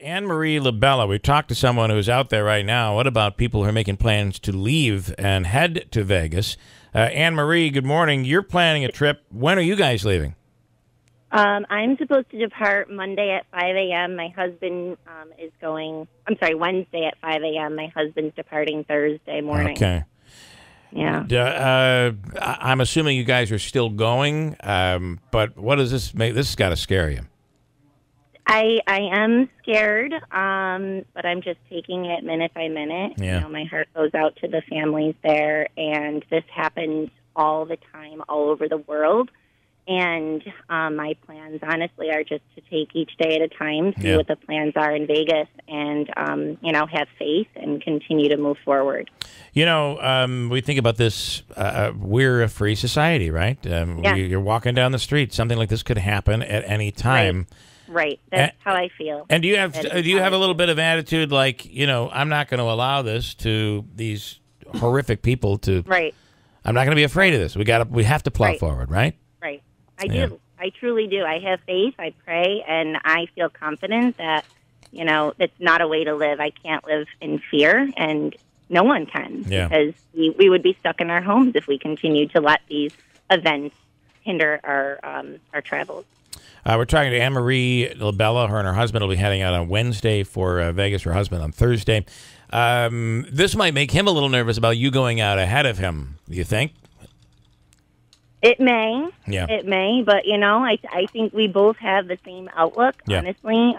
Marie Labella, we talked to someone who's out there right now. What about people who are making plans to leave and head to Vegas? Marie, good morning. You're planning a trip. When are you guys leaving? I'm supposed to depart Monday at 5 a.m. My husband is going, I'm sorry, Wednesday at 5 a.m. My husband's departing Thursday morning. Okay. Yeah. I'm assuming you guys are still going, but what does this make? This has got to scare you. I am scared, but I'm just taking it minute by minute. Yeah. You know, my heart goes out to the families there, and this happens all the time, all over the world. And my plans, honestly, are just to take each day at a time, see what the plans are in Vegas, and, have faith and continue to move forward. You know, we think about this. We're a free society, right? You're walking down the street. Something like this could happen at any time. Right. That's how I feel. And do you have a little bit of attitude like, I'm not going to allow this to these horrific people to. Right. I'm not going to be afraid of this. We have to plow forward, right? Right. I do. I truly do. I have faith. I pray, and I feel confident that, it's not a way to live. I can't live in fear, and no one can, because we would be stuck in our homes if we continued to let these events hinder our travels. We're talking to Marie Labella. Her and her husband will be heading out on Wednesday for Vegas. Her husband on Thursday. This might make him a little nervous about you going out ahead of him. Do you think? It may. Yeah. It may, but, I think we both have the same outlook, honestly.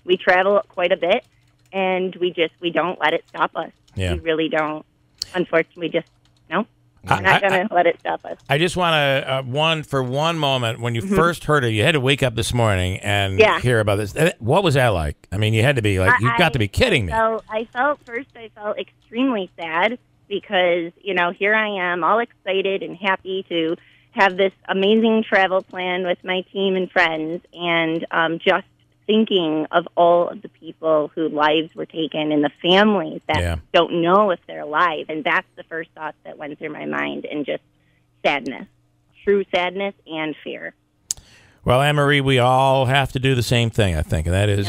We travel quite a bit, and we don't let it stop us. Yeah. We really don't. Unfortunately, we're not going to let it stop us. I just want to, for one moment, when you first heard it, you had to wake up this morning and hear about this. What was that like? I mean, you had to be like, you've got to be kidding me. I felt extremely sad because, here I am all excited and happy to have this amazing travel plan with my team and friends, and just thinking of all of the people whose lives were taken and the families that don't know if they're alive. And that's the first thought that went through my mind, and just sadness, true sadness and fear. Well, Anne-Marie, we all have to do the same thing, I think, and that is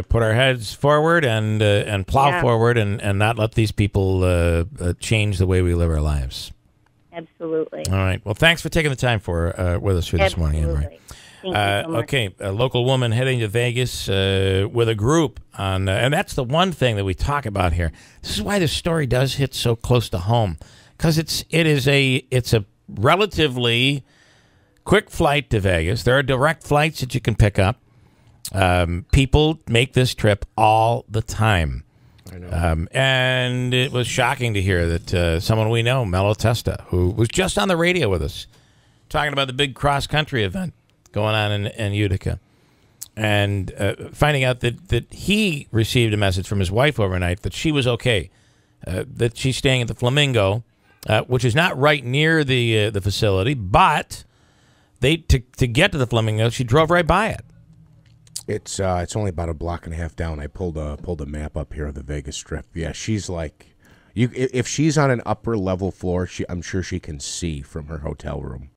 put our heads forward and plow forward and not let these people change the way we live our lives. Absolutely. All right. Well, thanks for taking the time with us here this morning, Anne-Marie. Thank you so much. Okay, a local woman heading to Vegas with a group on, and that's the one thing that we talk about here. This is why this story does hit so close to home, because it's a relatively quick flight to Vegas. There are direct flights that you can pick up. People make this trip all the time. I know. And it was shocking to hear that someone we know, Mello Testa, who was just on the radio with us, talking about the big cross-country event going on in Utica, and finding out that he received a message from his wife overnight that she was okay, that she's staying at the Flamingo, which is not right near the facility, but to get to the Flamingo, she drove right by it. It's only about a block and a half down. I pulled a map up here of the Vegas Strip. Yeah, she's like, if she's on an upper level floor, I'm sure she can see from her hotel room.